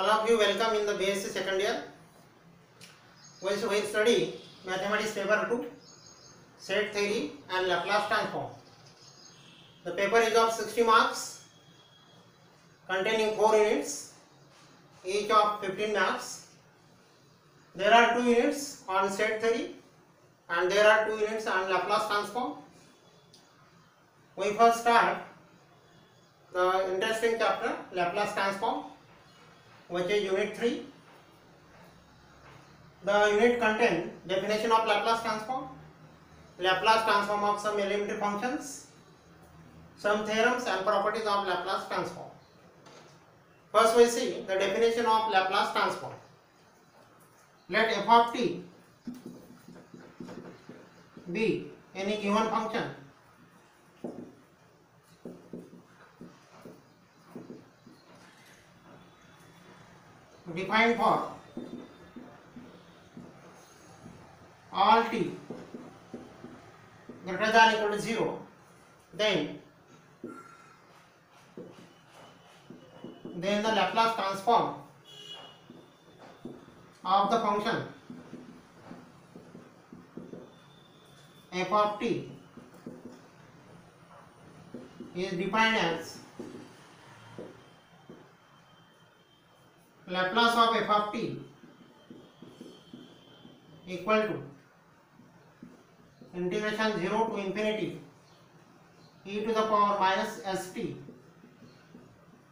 All of you welcome in the BSc second year. We will study Mathematics paper 2, set theory and Laplace transform. The paper is of 60 marks containing 4 units, each of 15 marks. There are 2 units on set theory and there are 2 units on Laplace transform. We first start the interesting chapter Laplace transform, which is unit 3. The unit contains definition of Laplace transform of some elementary functions, some theorems and properties of Laplace transform. First we see the definition of Laplace transform. Let f of t be any given function defined for all t greater than equal to 0, then the Laplace transform of the function f of t is defined as Laplace of f of t equal to integration 0 to infinity e to the power minus st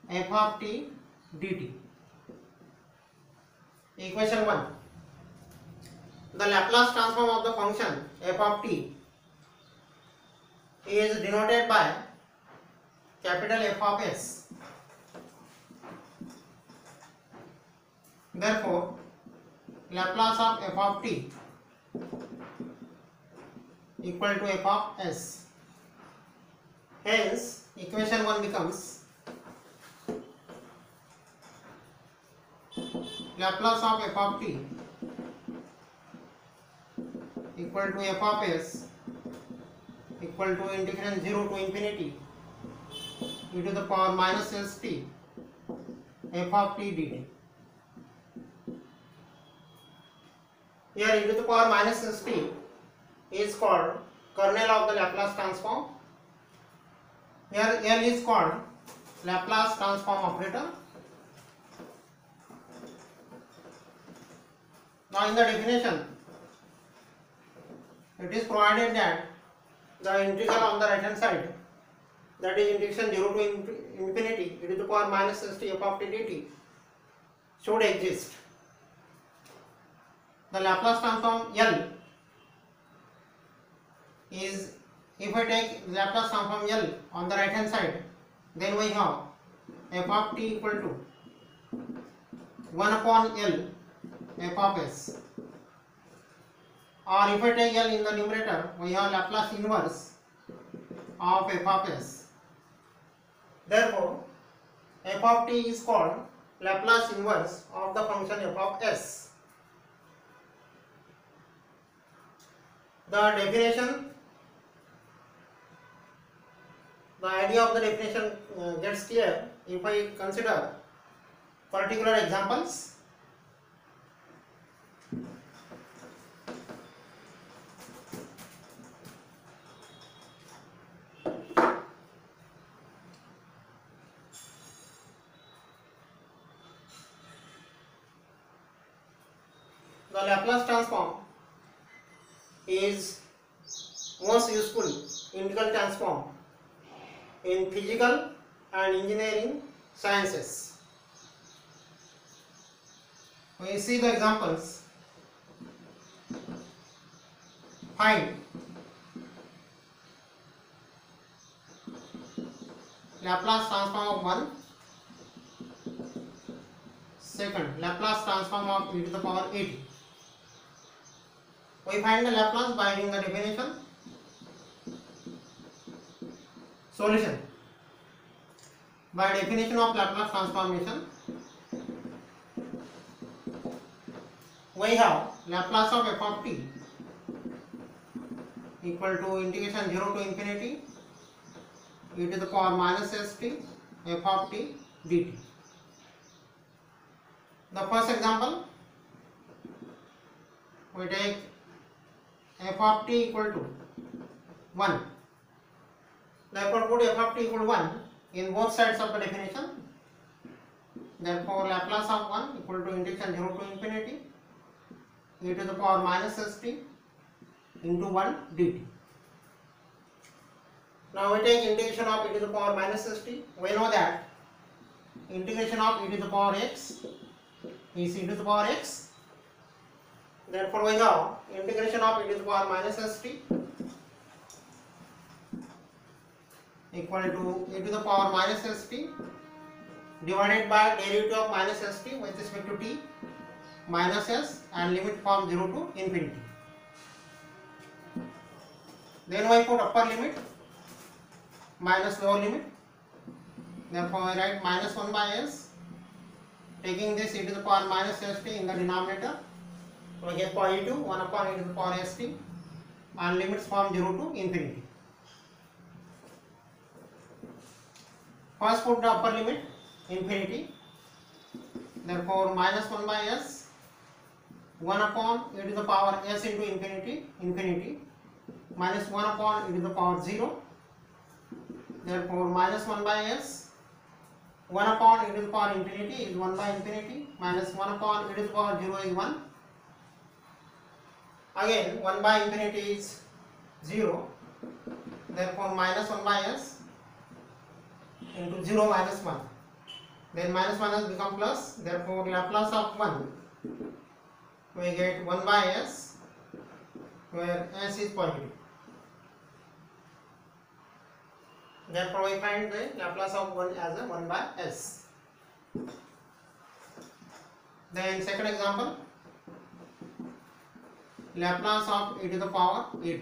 f of t dt. Equation 1. The Laplace transform of the function f of t is denoted by capital F of s. Therefore, Laplace of f of t equal to f of s. Hence, equation 1 becomes Laplace of f of t equal to f of s equal to integration 0 to infinity e to the power minus st f of t dt. Here e to the power minus st is called kernel of the Laplace transform. Here L is called Laplace transform operator. Now in the definition, it is provided that the integral on the right hand side, that is integration 0 to infinity e to the power minus st f of t dt, should exist. The Laplace transform L is, if I take Laplace transform L on the right hand side, then we have f of t equal to 1 upon L f of s. Or if I take L in the numerator, we have Laplace inverse of f of s. Therefore, f of t is called Laplace inverse of the function f of s. The definition, the idea of the definition gets clear if I consider particular examples. The Laplace transform is most useful integral transform in physical and engineering sciences. We see the examples. Find Laplace transform of 1. Second, Laplace transform of e to the power 80. We find the Laplace by using the definition. Solution. By definition of Laplace transformation, we have Laplace of f of t equal to integration 0 to infinity e to the power minus st f of t dt. The first example, we take f of t equal to 1. Therefore, put f of t equal to 1 in both sides of the definition. Therefore, Laplace of 1 equal to integration 0 to infinity e to the power minus st into 1 dt. Now we take integration of e to the power minus st. We know that integration of e to the power x is e to the power x. Therefore, we know integration of e to the power minus st equal to e to the power minus st divided by derivative of minus st with respect to t minus s and limit from 0 to infinity. Then we put upper limit minus lower limit. Therefore, we write minus 1 by s. Taking this e to the power minus st in the denominator, we get positive 1 upon e to the power st and limits from 0 to infinity. First put the upper limit infinity. Therefore, minus 1 by s 1 upon e to the power s into infinity minus 1 upon e to the power 0. Therefore, minus 1 by s 1 upon e to the power infinity is 1 by infinity minus 1 upon e to the power 0 is 1. Again 1 by infinity is 0. Therefore, minus 1 by s into 0 minus 1. Then minus minus become plus. Therefore, Laplace of 1 we get 1 by s where s is positive. Therefore, we find the Laplace of 1 as a 1 by s. Then second example, Laplace of e to the power at.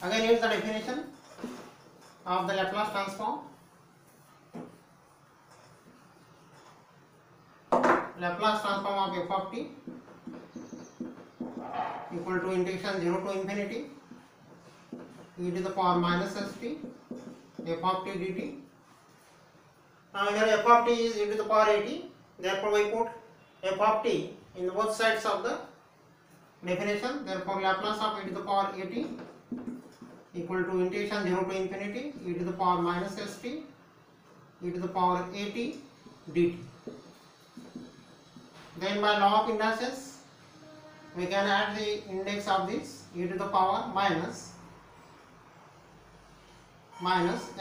Again, here is the definition of the Laplace transform. Laplace transform of f of t equal to integration 0 to infinity e to the power minus st f of t dt. Now here f of t is e to the power at. Therefore, we put f of t in both sides of the definition. Therefore, Laplace of e to the power at equal to integration 0 to infinity e to the power minus st e to the power at dt. Then by law of indices, we can add the index of this e to the power minus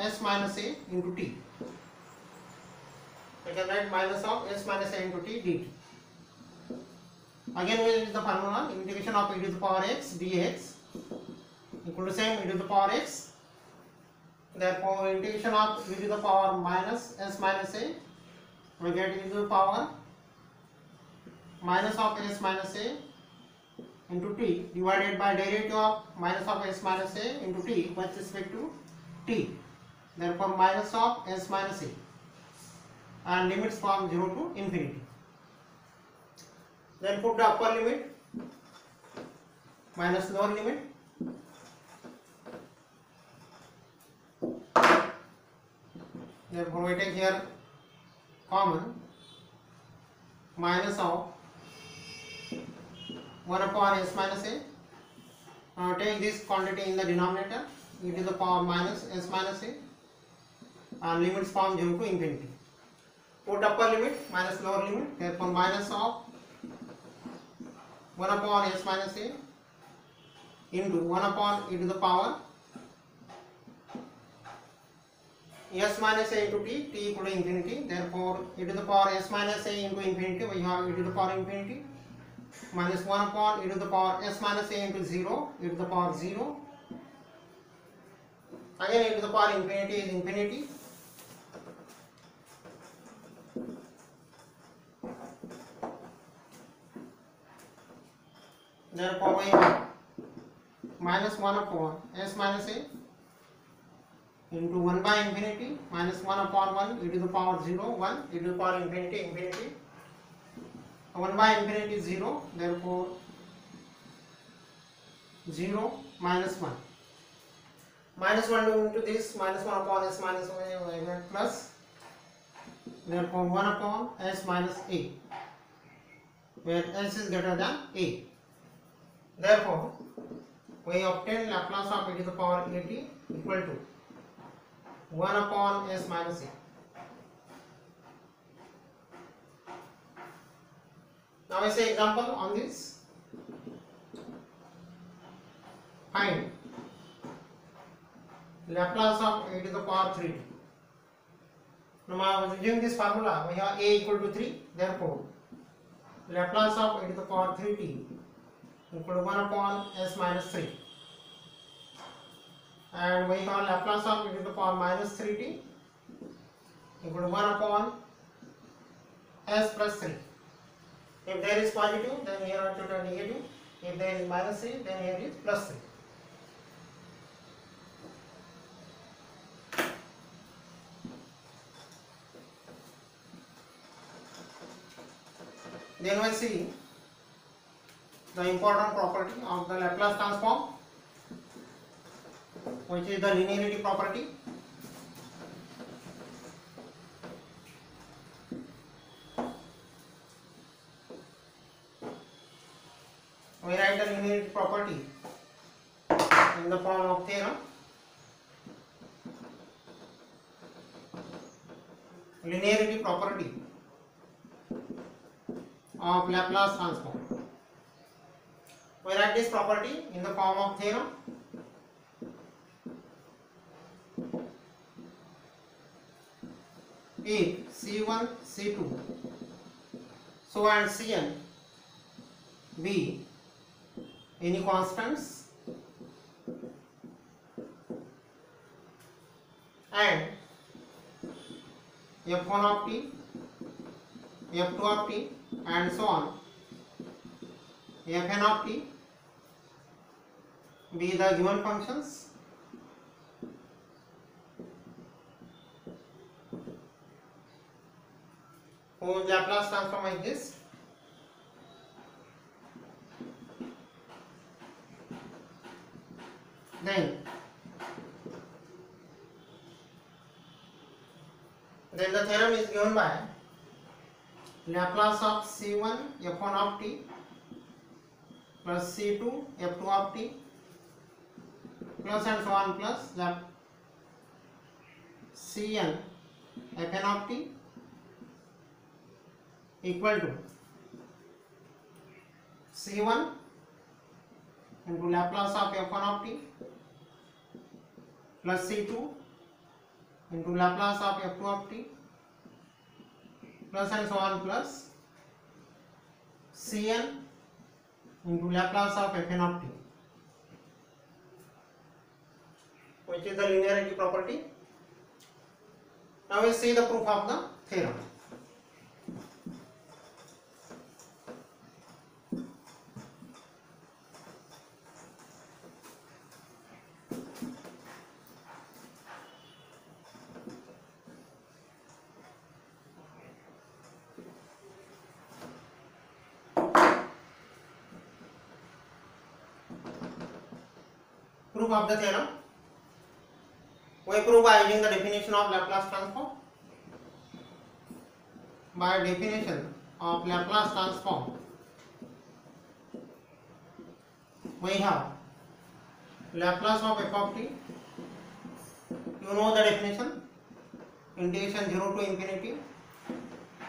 s minus a into t. We can write minus of s minus a into t dt. Again, we use the formula integration of e to the power x dx equal to same e to the power x. Therefore, integration of e to the power minus s minus a, we get e to the power minus of s minus a into t divided by derivative of minus of s minus a into t with respect to t. Therefore, minus of s minus a and limits from 0 to infinity. Then put the upper limit minus lower limit. Therefore, we take here common minus of 1 upon s minus a. Now take this quantity in the denominator e to the power minus s minus a and limits from 0 to infinity. Put upper limit minus lower limit. Therefore, minus of 1 upon s minus a into 1 upon e to the power s minus a into t equal to infinity. Therefore, e to the power s minus a into infinity, we have e to the power infinity minus 1 upon e to the power s minus a into 0 e to the power 0. Again, e to the power infinity is infinity. Therefore, we have minus 1 upon s minus a into 1 by infinity minus 1 upon 1 e to the power 0 1 e to the power infinity infinity. 1 by infinity is 0. Therefore, 0 minus 1. minus 1 into this, minus 1 upon s minus 1 plus, therefore 1 upon s minus a, where s is greater than a. Therefore we obtain Laplace of e to the power at equal to 1 upon s minus a. Now I say example on this. Find Laplace of e to the power 3t. Now using this formula, we have a equal to 3. Therefore Laplace of e to the power 3t equal to 1 upon s minus 3. And we have Laplace of e to the power minus 3t equal to 1 upon s plus 3. If there is positive, then here are to negative. If there is minus 3, then here is plus 3. Then we see the important property of the Laplace transform, which is the linearity property. We write the linearity property in the form of theorem. Linearity property of Laplace transform. We write this property in the form of theorem. If C1, C2, so and Cn be any constants and f1 of t, f2 of t and so on, fn of t be the given functions, whose Laplace transform is this. Then the theorem is given by Laplace of C1 f1 of t plus C2 f2 of t plus and so on plus Cn fn of t equal to C1 into Laplace of f1 of t plus C2 into Laplace of f2 of t plus and so on plus Cn into Laplace of fn of t, which is the linearity property. Now we see the proof of the theorem. Proof of the theorem. We prove by using the definition of Laplace transform. By definition of Laplace transform, we have Laplace of f of t. You know the definition. Integration 0 to infinity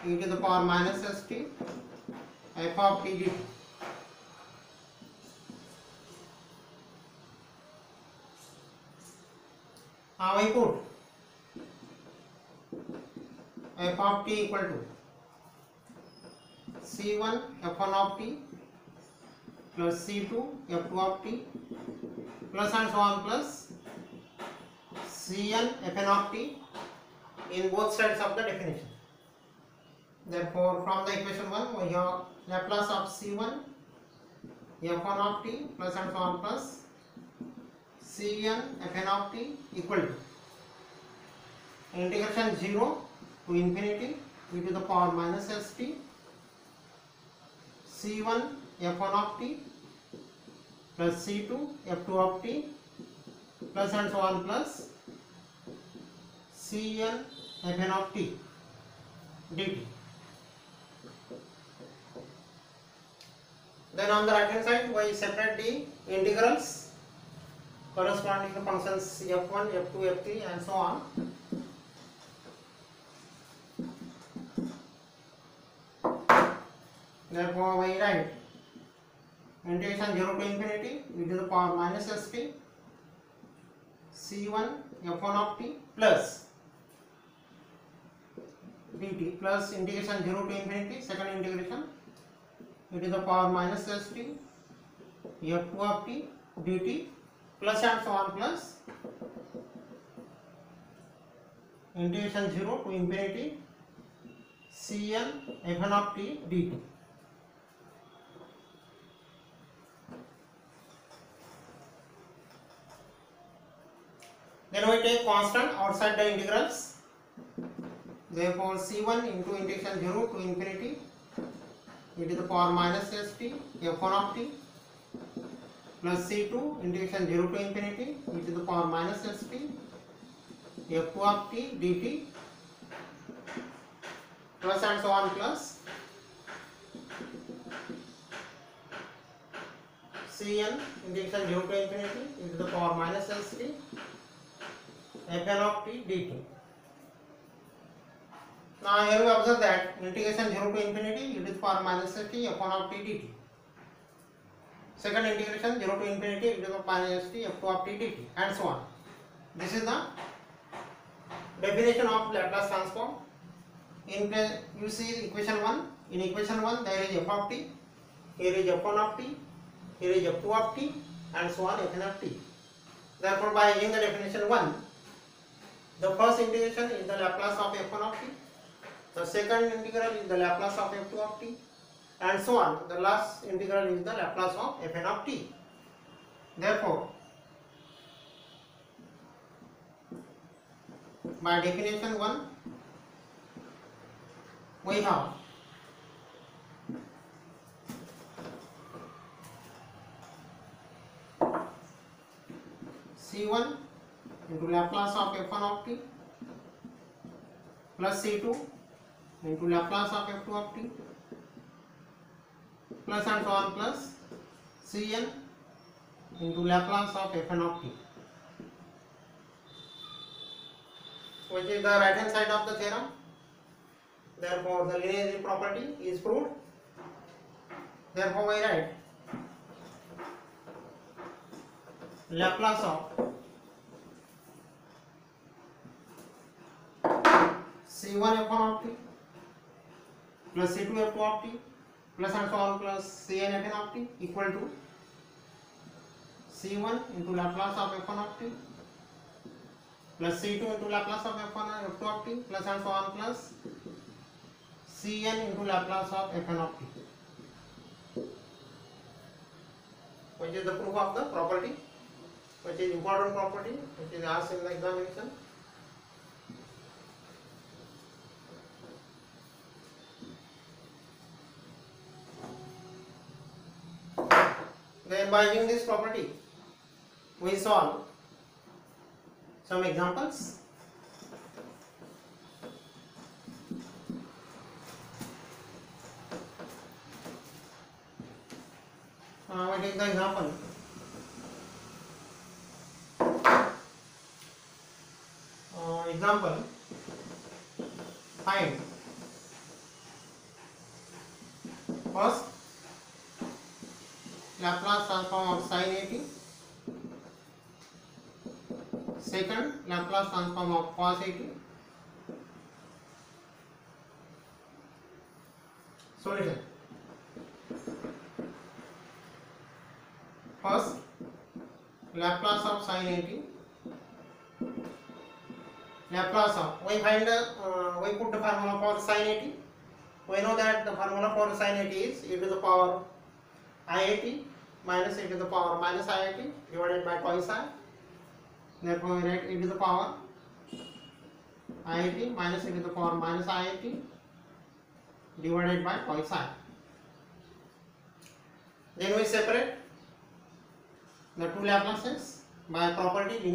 e to the power minus st f of t dt. Now we put f of t equal to C1 f1 of t plus C2 f2 of t plus and so on plus Cn fn of t in both sides of the definition. Therefore, from the equation 1 we have Laplace of C1 f1 of t plus and so on plus Cn fn of t equal to integration 0 to infinity e to the power minus st C1 f1 of t plus C2 f2 of t plus and so on plus Cn Fn of t dt. Then on the right hand side we separate the integrals corresponding to functions f1, f2, f3 and so on. Therefore we write integration 0 to infinity e to the power minus st c1 f1 of t plus dt plus integration 0 to infinity second integration e to the power minus st f2 of t dt plus and so on plus integration 0 to infinity cn fn of t dt. Then we take constant outside the integrals. Therefore c1 into integration 0 to infinity e to the power minus st f1 of t plus c2 integration 0 to infinity e to the power minus st f2 of t dt plus and so on plus cn integration 0 to infinity e to the power minus st fn of t dt. Now here we observe that integration 0 to infinity e to the power minus st f1 of t dt. Second integration 0 to infinity e to the power minus st f2 of t dt and so on. This is the definition of Laplace transform. In you see equation 1. In equation 1 there is f of t, here is f1 of t, here is f2 of t and so on fn of t. Therefore by using the definition 1, the first integration is the Laplace of f1 of t, the second integral is the Laplace of f2 of t and so on. The last integral is the Laplace of fn of t. Therefore by definition 1 we have c1 into Laplace of f1 of t plus c2 into Laplace of f2 of t plus and so on plus cn into Laplace of fn of t, which is the right hand side of the theorem. Therefore the linearity property is proved. Therefore we write Laplace of c1 f1 of t plus c2 f2 of t plus and so on plus cn fn of t equal to c1 into Laplace of f1 of t plus c2 into Laplace of f1 and f2 of t plus and so on plus cn into Laplace of fn of t, which is the proof of the property, which is important property, which is asked in the examination. Then by using this property we solve some examples. We take the example. Example, find first Laplace transform of sin 80, second Laplace transform of cos 80. Solution. First Laplace of sin 80, Laplace of, we find we put the formula for sin 80. We know that the formula for sin 80 is e to the power i80 minus e to the power minus i80 divided by twice I. Therefore we write e to the power i80 minus e to the power minus i80 divided by twice I. Then we separate the two Laplaces. by property linear